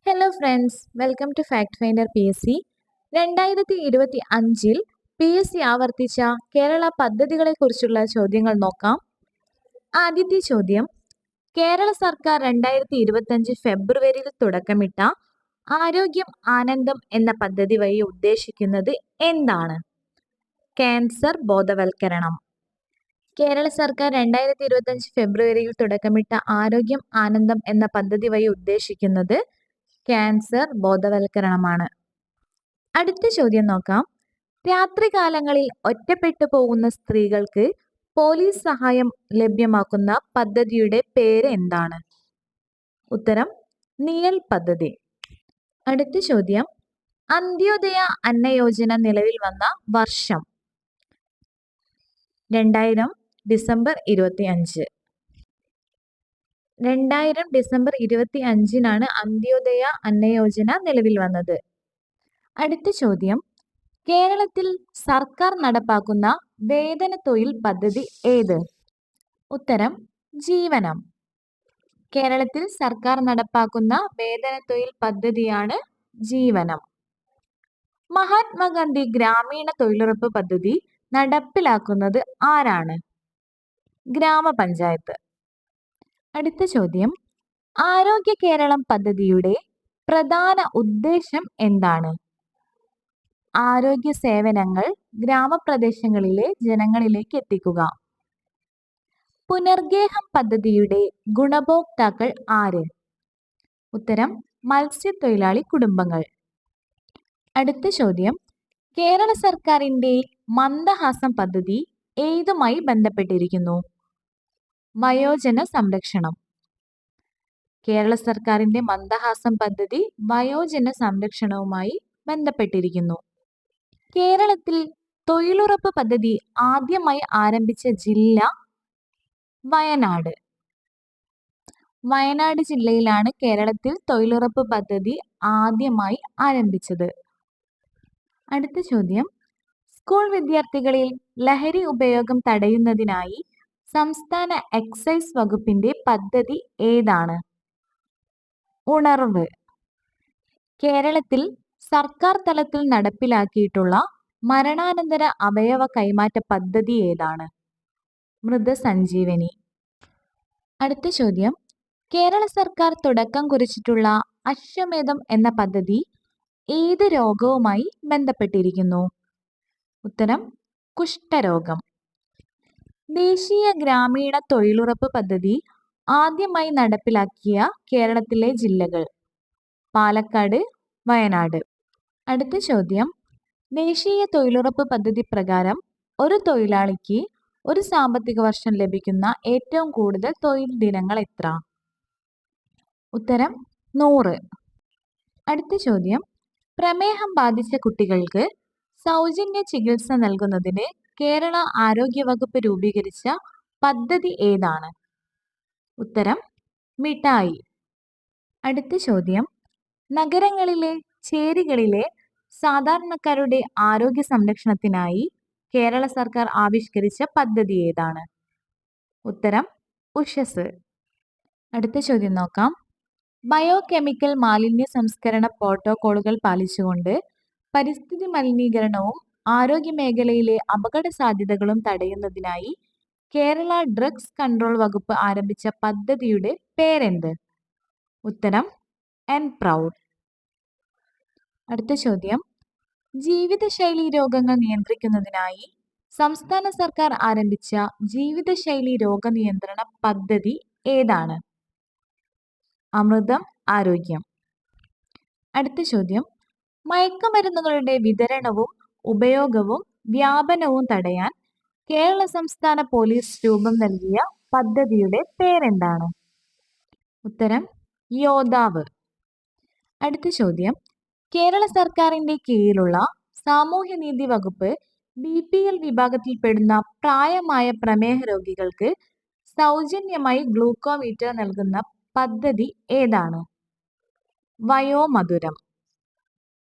Hello friends, welcome to fact finder PSC. 2025 PSC ആവർത്തിച്ച കേരള പദ്ധതികളെക്കുറിച്ചുള്ള ചോദ്യങ്ങൾ നോക്കാം. ആദ്യത്തെ ചോദ്യം, കേരള സർക്കാർ 2025 ഫെബ്രുവരിയിൽ തുടക്കമിട്ട ആരോഗ്യം ആനന്ദം എന്ന പദ്ധതി വഴി ഉദ്ദേശിക്കുന്നത് എന്താണ്? ക്യാൻസർ ബോധവൽക്കരണം. കേരള സർക്കാർ 2025 ഫെബ്രുവരിയിൽ തുടക്കമിട്ട ആരോഗ്യം ആനന്ദം എന്ന പദ്ധതി വഴി ഉദ്ദേശിക്കുന്നത് ക്യാൻസർ ബോധവൽക്കരണമാണ്. അടുത്ത ചോദ്യം നോക്കാം. രാത്രികാലങ്ങളിൽ ഒറ്റപ്പെട്ടു പോകുന്ന സ്ത്രീകൾക്ക് പോലീസ് സഹായം ലഭ്യമാക്കുന്ന പദ്ധതിയുടെ പേര് എന്താണ്? ഉത്തരം നിഴൽ പദ്ധതി. അടുത്ത ചോദ്യം, അന്ത്യോദയ അന്ന യോജന നിലവിൽ വന്ന വർഷം? 2000 ഡിസംബർ 25. 2000 ഡിസംബർ 25-നാണ് അന്ത്യോദയ അന്ന യോജന നിലവിൽ വന്നത്. അടുത്ത ചോദ്യം, കേരളത്തിൽ സർക്കാർ നടപ്പാക്കുന്ന വേതന തൊഴിൽ പദ്ധതി ഏത്? ഉത്തരം ജീവനം. കേരളത്തിൽ സർക്കാർ നടപ്പാക്കുന്ന വേതന തൊഴിൽ പദ്ധതിയാണ് ജീവനം. മഹാത്മാഗാന്ധി ഗ്രാമീണ തൊഴിലുറപ്പ് പദ്ധതി നടപ്പിലാക്കുന്നത് ആരാണ്? ഗ്രാമപഞ്ചായത്ത്. അടുത്ത ചോദ്യം, ആരോഗ്യ കേരളം പദ്ധതിയുടെ പ്രധാന ഉദ്ദേശം എന്താണ്? ആരോഗ്യ സേവനങ്ങൾ ഗ്രാമപ്രദേശങ്ങളിലെ ജനങ്ങളിലേക്ക് എത്തിക്കുക. പുനർഗേഹം പദ്ധതിയുടെ ഗുണഭോക്താക്കൾ ആര്? ഉത്തരം മത്സ്യത്തൊഴിലാളി കുടുംബങ്ങൾ. അടുത്ത ചോദ്യം, കേരള സർക്കാരിന്റെ മന്ദഹാസം പദ്ധതി ഏതുമായി ബന്ധപ്പെട്ടിരിക്കുന്നു? വയോജന സംരക്ഷണം. കേരള സർക്കാരിന്റെ മന്ദഹാസം പദ്ധതി വയോജന സംരക്ഷണവുമായി ബന്ധപ്പെട്ടിരിക്കുന്നു. കേരളത്തിൽ തൊഴിലുറപ്പ് പദ്ധതി ആദ്യമായി ആരംഭിച്ച ജില്ല? വയനാട്. വയനാട് ജില്ലയിലാണ് കേരളത്തിൽ തൊഴിലുറപ്പ് പദ്ധതി ആദ്യമായി ആരംഭിച്ചത്. അടുത്ത ചോദ്യം, സ്കൂൾ വിദ്യാർത്ഥികളിൽ ലഹരി ഉപയോഗം തടയുന്നതിനായി സംസ്ഥാന എക്സൈസ് വകുപ്പിന്റെ പദ്ധതി ഏതാണ്? ഉണർവ്. കേരളത്തിൽ സർക്കാർ തലത്തിൽ നടപ്പിലാക്കിയിട്ടുള്ള മരണാനന്തര അവയവ കൈമാറ്റ പദ്ധതി ഏതാണ്? മൃതസഞ്ജീവനി. അടുത്ത ചോദ്യം, കേരള സർക്കാർ തുടക്കം കുറിച്ചിട്ടുള്ള അശ്വമേധം എന്ന പദ്ധതി ഏത് രോഗവുമായി ബന്ധപ്പെട്ടിരിക്കുന്നു? ഉത്തരം കുഷ്ഠരോഗം. ദേശീയ ഗ്രാമീണ തൊഴിലുറപ്പ് പദ്ധതി ആദ്യമായി നടപ്പിലാക്കിയ കേരളത്തിലെ ജില്ലകൾ? പാലക്കാട്, വയനാട്. അടുത്ത ചോദ്യം, ദേശീയ തൊഴിലുറപ്പ് പദ്ധതി പ്രകാരം ഒരു തൊഴിലാളിക്ക് ഒരു സാമ്പത്തിക വർഷം ലഭിക്കുന്ന ഏറ്റവും കൂടുതൽ തൊഴിൽ ദിനങ്ങൾ എത്ര? ഉത്തരം 100. അടുത്ത ചോദ്യം, പ്രമേഹം ബാധിച്ച കുട്ടികൾക്ക് സൗജന്യ ചികിത്സ നൽകുന്നതിന് കേരള ആരോഗ്യ വകുപ്പ് രൂപീകരിച്ച പദ്ധതി ഏതാണ്? ഉത്തരം മിഠായി. അടുത്ത ചോദ്യം, നഗരങ്ങളിലെ ചേരികളിലെ സാധാരണക്കാരുടെ ആരോഗ്യ സംരക്ഷണത്തിനായി കേരള സർക്കാർ ആവിഷ്കരിച്ച പദ്ധതി ഏതാണ്? ഉത്തരം ഉഷസ്. അടുത്ത ചോദ്യം നോക്കാം. ബയോകെമിക്കൽ മാലിന്യ സംസ്കരണ പ്രോട്ടോക്കോളുകൾ പാലിച്ചുകൊണ്ട് പരിസ്ഥിതി മലിനീകരണവും ആരോഗ്യ മേഖലയിലെ അപകട സാധ്യതകളും തടയുന്നതിനായി കേരള ഡ്രഗ്സ് കൺട്രോൾ വകുപ്പ് ആരംഭിച്ച പദ്ധതിയുടെ പേരെന്ത്? ഉത്തരം എൻപ്രൗഡ്. അടുത്ത ചോദ്യം, ജീവിതശൈലി രോഗങ്ങൾ നിയന്ത്രിക്കുന്നതിനായി സംസ്ഥാന സർക്കാർ ആരംഭിച്ച ജീവിതശൈലി രോഗനിയന്ത്രണ പദ്ധതി ഏതാണ്? അമൃതം ആരോഗ്യം. അടുത്ത ചോദ്യം, മയക്കുമരുന്നുകളുടെ വിതരണവും ഉപയോഗവും വ്യാപനവും തടയാൻ കേരള സംസ്ഥാന പോലീസ് രൂപം നൽകിയ പദ്ധതിയുടെ പേരെന്താണ്? ഉത്തരം യോദ്ധാവ്. അടുത്ത ചോദ്യം, കേരള സർക്കാരിന്റെ കീഴിലുള്ള സാമൂഹ്യനീതി വകുപ്പ് BPL വിഭാഗത്തിൽപ്പെടുന്ന പ്രായമായ പ്രമേഹ രോഗികൾക്ക് സൗജന്യമായി ഗ്ലൂക്കോമീറ്റർ നൽകുന്ന പദ്ധതി ഏതാണ്? വയോമധുരം.